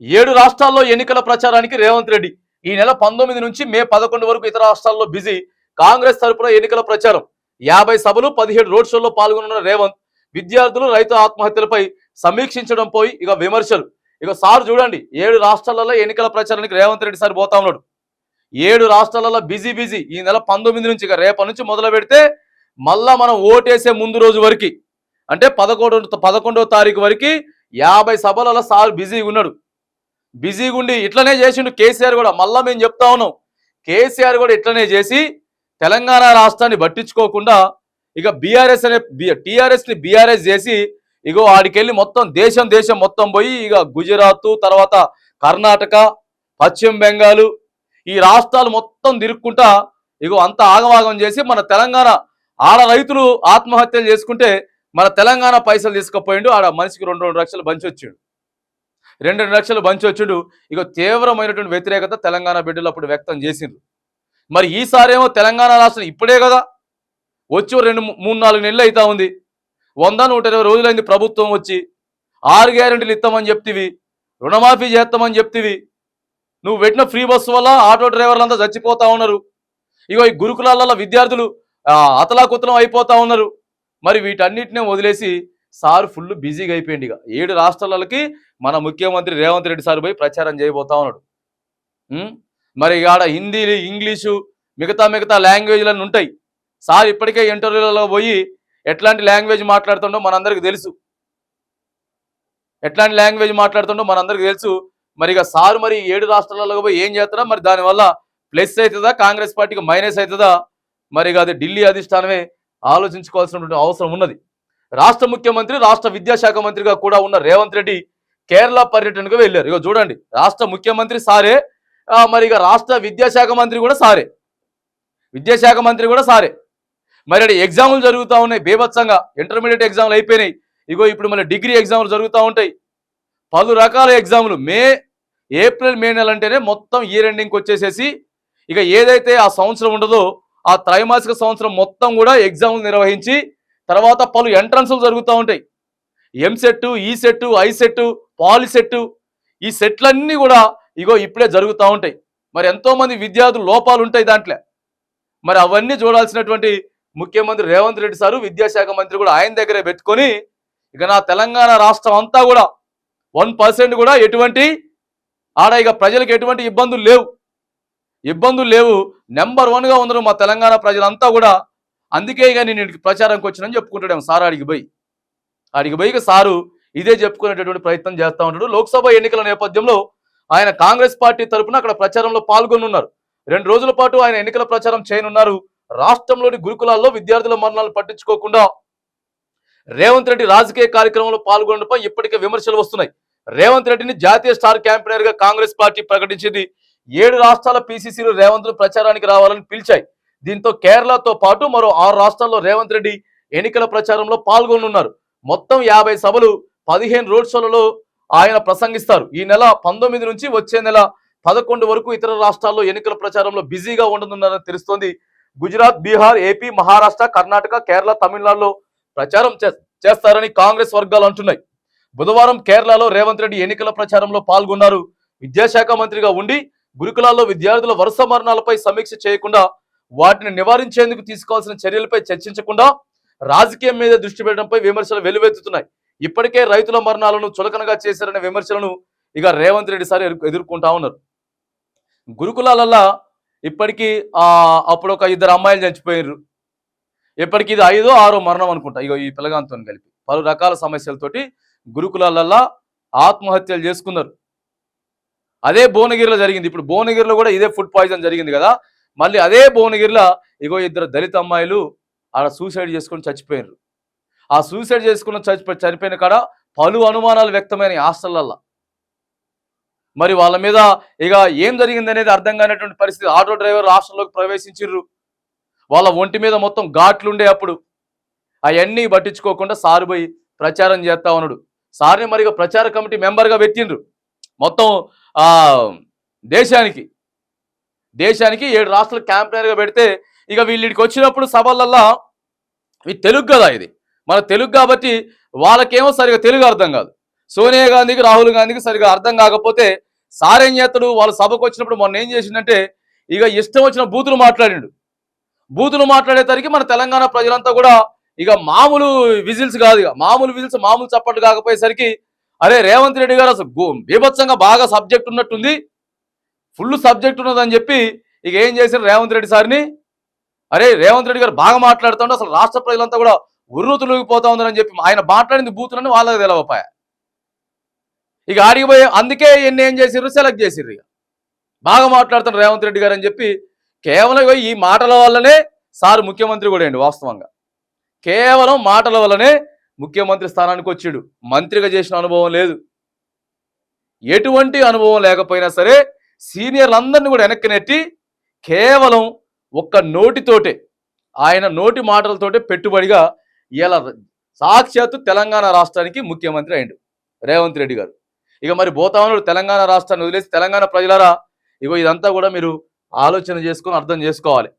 7 రాష్ట్రాల్లో ఎన్నికల ప్రచారానికి రేవంత్ రెడ్డి ఈ నెల 19 నుంచి మే 11 వరకు ఇతర రాష్ట్రాల్లో బిజీ. కాంగ్రెస్ తరపున ఎన్నికల ప్రచారం 50 సభలు 17 రోడ్ షోల్లో పాల్గొన్న రేవంత్ విద్యార్థులు రైతు ఆత్మహత్యలపై సమీక్షించడం పోయి ఇక విమర్శలు. ఇక సార్ చూడండి 7 రాష్ట్రాలలో ఎన్నికల ప్రచారానికి రేవంత్ రెడ్డి సార్ పోతా ఉన్నాడు. 7 రాష్ట్రాలలో బిజీ. ఈ నెల 19 నుంచి ఇక రేపటి నుంచి మొదలు పెడితే మళ్ళా మనం ఓటేసే ముందు రోజు వరకు అంటే 11వ తారీఖు వరకు 50 సభలలో సార్ బిజీగా ఉన్నాడు. బిజీగా ఉండి ఇట్లనే చేసిండు కేసీఆర్ కూడా. మళ్ళా మేము చెప్తా ఉన్నాం, కేసీఆర్ కూడా ఇట్లనే చేసి తెలంగాణ రాష్ట్రాన్ని పట్టించుకోకుండా ఇక టీఆర్ఎస్ ని బీఆర్ఎస్ చేసి ఇగో ఆడికెళ్ళి మొత్తం దేశం మొత్తం పోయి ఇక గుజరాత్, తర్వాత కర్ణాటక, పశ్చిమ బెంగాల్ ఈ రాష్ట్రాలు మొత్తం తిరుక్కుంటా ఇగో అంత ఆగమాగం చేసి మన తెలంగాణ ఆడ రైతులు ఆత్మహత్యలు చేసుకుంటే మన తెలంగాణ పైసలు తీసుకుపోయిండు. ఆడ మనిషికి 2 లక్షలు బంచొచ్చాడు. 2 లక్షలు బంచొచ్చుడు. ఇక తీవ్రమైనటువంటి వ్యతిరేకత తెలంగాణ బిడ్డలు అప్పుడు వ్యక్తం చేసిండ్రు. మరి ఈసారేమో తెలంగాణ రాష్ట్రం ఇప్పుడే కదా వచ్చి 2-3-4 నెలలు అవుతా ఉంది. 100-120 రోజులైంది ప్రభుత్వం వచ్చి. 6 గ్యారెంటీలు ఇస్తామని చెప్తివి, రుణమాఫీ చేస్తామని చెప్తివి. నువ్వు పెట్టిన ఫ్రీ బస్సు వల్ల ఆటో డ్రైవర్లంతా చచ్చిపోతా ఉన్నారు. ఇగో ఈ గురుకులాలలో విద్యార్థులు అతలాకుతలం అయిపోతా ఉన్నారు. మరి వీటన్నిటినే వదిలేసి సార్ ఫుల్ బిజీగా అయిపోయింది. ఇక 7 రాష్ట్రాలకి మన ముఖ్యమంత్రి రేవంత్ రెడ్డి సార్ పోయి ప్రచారం చేయబోతా ఉన్నాడు. మరి ఆడ హిందీ, ఇంగ్లీషు మిగతా లాంగ్వేజ్లన్నీ ఉంటాయి. సార్ ఇప్పటికే ఇంటర్వ్యూలలో పోయి ఎట్లాంటి లాంగ్వేజ్ మాట్లాడుతుండో మనందరికి తెలుసు. మరి ఇక సార్ మరి 7 రాష్ట్రాలలో పోయి ఏం చేస్తారా, మరి దానివల్ల ప్లస్ అవుతుందా, కాంగ్రెస్ పార్టీకి మైనస్ అవుతుందా, మరి అది ఢిల్లీ అధిష్టానమే ఆలోచించుకోవాల్సినటువంటి అవసరం ఉన్నది. రాష్ట్ర ముఖ్యమంత్రి, రాష్ట్ర విద్యాశాఖ మంత్రిగా కూడా ఉన్న రేవంత్ రెడ్డి కేరళ పర్యటనకు వెళ్ళారు. ఇక చూడండి, రాష్ట్ర ముఖ్యమంత్రి సారే, మరి ఇక రాష్ట్ర విద్యాశాఖ మంత్రి కూడా సారే. మరి అక్కడ ఎగ్జాములు జరుగుతూ ఉన్నాయి బేభత్సంగా. ఇంటర్మీడియట్ ఎగ్జాములు అయిపోయినాయి. ఇగో ఇప్పుడు మళ్ళీ డిగ్రీ ఎగ్జాములు జరుగుతూ ఉంటాయి. పలు రకాల ఎగ్జాములు ఏప్రిల్ మే నెల అంటేనే మొత్తం ఇయర్ ఎండింగ్కి వచ్చేసేసి ఇక ఏదైతే ఆ సంవత్సరం ఉండదో ఆ త్రైమాసిక సంవత్సరం మొత్తం కూడా ఎగ్జాములు నిర్వహించి తర్వాత పలు ఎంట్రన్స్లు జరుగుతూ ఉంటాయి. ఎంసెట్, ఈసెట్, ఐసెట్, పాలిసెట్ ఈ సెట్లన్నీ కూడా ఇగో ఇప్పుడే జరుగుతూ ఉంటాయి. మరి ఎంతోమంది విద్యార్థులు లోపాలు ఉంటాయి దాంట్లో. మరి అవన్నీ చూడాల్సినటువంటి ముఖ్యమంత్రి రేవంత్ రెడ్డి సారు, విద్యాశాఖ మంత్రి కూడా ఆయన దగ్గరే పెట్టుకొని ఇక నా తెలంగాణ రాష్ట్రం అంతా కూడా 1% కూడా ఎటువంటి ఆడ ఇక ప్రజలకు ఎటువంటి ఇబ్బందులు లేవు. నెంబర్ 1గా ఉన్నారు మా తెలంగాణ ప్రజలంతా కూడా. అందుకే ఇక నేను ప్రచారంకి వచ్చినని చెప్పుకుంటాడేమో సార్. ఆడికి పోయి ఇక సారు ఇదే చెప్పుకునేటటువంటి ప్రయత్నం చేస్తూ ఉంటాడు. లోక్సభ ఎన్నికల నేపథ్యంలో ఆయన కాంగ్రెస్ పార్టీ తరఫున అక్కడ ప్రచారంలో పాల్గొనున్నారు. 2 రోజుల పాటు ఆయన ఎన్నికల ప్రచారం చేయనున్నారు. రాష్ట్రంలోని గురుకులాల్లో విద్యార్థుల మరణాలు పట్టించుకోకుండా రేవంత్ రెడ్డి రాజకీయ కార్యక్రమంలో పాల్గొనడంపై ఇప్పటికే విమర్శలు వస్తున్నాయి. రేవంత్ రెడ్డిని జాతీయ స్టార్ క్యాంపెయినర్ గా కాంగ్రెస్ పార్టీ ప్రకటించింది. 7 రాష్ట్రాల పీసీసీలు రేవంత్ ప్రచారానికి రావాలని పిలిచాయి. దీంతో కేరళతో పాటు మరో 6 రాష్ట్రాల్లో రేవంత్ రెడ్డి ఎన్నికల ప్రచారంలో పాల్గొనున్నారు. మొత్తం 50 సభలు 15 రోడ్ షోలలో ఆయన ప్రసంగిస్తారు. ఈ నెల 19 నుంచి వచ్చే నెల 11 వరకు ఇతర రాష్ట్రాల్లో ఎన్నికల ప్రచారంలో బిజీగా ఉండనున్నారని తెలుస్తోంది. గుజరాత్, బీహార్, ఏపీ, మహారాష్ట్ర, కర్ణాటక, కేరళ, తమిళనాడులో ప్రచారం చేస్తారని కాంగ్రెస్ వర్గాలు అంటున్నాయి. బుధవారం కేరళలో రేవంత్ రెడ్డి ఎన్నికల ప్రచారంలో పాల్గొన్నారు. విద్యాశాఖ మంత్రిగా ఉండి గురుకులాల్లో విద్యార్థుల వరుస మరణాలపై సమీక్ష చేయకుండా, వాటిని నివారించేందుకు తీసుకోవాల్సిన చర్యలపై చర్చించకుండా రాజకీయం మీద దృష్టి పెట్టడంపై విమర్శలు వెల్లువెత్తుతున్నాయి. ఇప్పటికే రైతుల మరణాలను చులకనగా చేశారనే విమర్శలను ఇక రేవంత్ రెడ్డి సార్ ఎదుర్కొంటా ఉన్నారు. గురుకులాలల్లా ఇప్పటికీ అప్పుడు ఒక 2 అమ్మాయిలు చచ్చిపోయారు. ఇప్పటికి ఇది 5వ 6వ మరణం అనుకుంటా. ఇగో ఈ పిల్లగాంతో కలిపి పలు రకాల సమస్యలతోటి గురుకులాలల్లా ఆత్మహత్యలు చేసుకున్నారు. అదే భువనగిరిలో జరిగింది. ఇప్పుడు భువనగిరిలో కూడా ఇదే ఫుడ్ పాయిజన్ జరిగింది కదా. మళ్ళీ అదే భువనగిరిలో ఇగో 2 దళిత అమ్మాయిలు ఆడ సూసైడ్ చేసుకుని చచ్చిపోయారు. ఆ సూసైడ్ చేసుకుని చనిపోయిన కాడ పలు అనుమానాలు వ్యక్తమైన హాస్టళ్లల్లో. మరి వాళ్ళ మీద ఇక ఏం జరిగింది అనేది అర్థం కానటువంటి పరిస్థితి. ఆటో డ్రైవర్ హాస్టల్లోకి ప్రవేశించారు. వాళ్ళ ఒంటి మీద మొత్తం ఘాట్లుండే. అప్పుడు అవన్నీ పట్టించుకోకుండా సారు పోయి ప్రచారం చేస్తా ఉన్నాడు. సార్ని మరి ప్రచార కమిటీ మెంబర్గా పెట్టిండ్రు. మొత్తం దేశానికి 7 రాష్ట్రాల క్యాంపెయినర్గా పెడితే ఇక వీళ్ళకి వచ్చినప్పుడు సభలల్లా ఇది తెలుగు కదా, ఇది మన తెలుగు కాబట్టి వాళ్ళకేమో సరిగా తెలుగు అర్థం కాదు. సోనియా గాంధీకి రాహుల్ గాంధీకి సరిగా అర్థం కాకపోతే సార్ ఏం చేస్తాడు, వాళ్ళు సభకు వచ్చినప్పుడు మొన్న ఏం చేసిండంటే ఇక ఇష్టం వచ్చిన బూతులు మాట్లాడిండు. బూతులు మాట్లాడేసరికి మన తెలంగాణ ప్రజలంతా కూడా ఇక మామూలు విజిల్స్ కాదు, ఇక మామూలు విజిల్స్ మామూలు చప్పట్లు కాకపోయేసరికి అరే రేవంత్ రెడ్డి గారు అసలు బీభత్సంగా బాగా సబ్జెక్ట్ ఉన్నట్టుంది, ఫుల్ సబ్జెక్ట్ ఉన్నదని చెప్పి ఇక ఏం చేశారు రేవంత్ రెడ్డి సార్ని, అరే రేవంత్ రెడ్డి గారు బాగా మాట్లాడుతుంటే అసలు రాష్ట్ర ప్రజలంతా కూడా ఉర్రూతులూగిపోతా ఉందని చెప్పి ఆయన మాట్లాడింది బూతులని వాళ్ళకి తెలవపాయ. ఇక ఆడిగిపోయి అందుకే ఎన్ని ఏం చేసిర్రు, సెలెక్ట్ చేసిర్రు. ఇక బాగా మాట్లాడుతున్నారు రేవంత్ రెడ్డి గారు అని చెప్పి కేవలం ఈ మాటల వల్లనే సార్ ముఖ్యమంత్రి కూడా అండి. వాస్తవంగా కేవలం మాటల వల్లనే ముఖ్యమంత్రి స్థానానికి వచ్చాడు. మంత్రిగా చేసిన అనుభవం లేదు. ఎటువంటి అనుభవం లేకపోయినా సరే సీనియర్లందరినీ కూడా వెనక్కి నెట్టి కేవలం ఒక్క నోటితోటే, ఆయన నోటి మాటలతోటే పెట్టుబడిగా ఇలా సాక్షాత్తు తెలంగాణ రాష్ట్రానికి ముఖ్యమంత్రి అయిండు రేవంత్ రెడ్డి గారు. ఇక మరి పోతామన్నాడు తెలంగాణ రాష్ట్రాన్ని వదిలేసి. తెలంగాణ ప్రజలారా, ఇగో ఇదంతా కూడా మీరు ఆలోచన చేసుకొని అర్థం చేసుకోవాలి.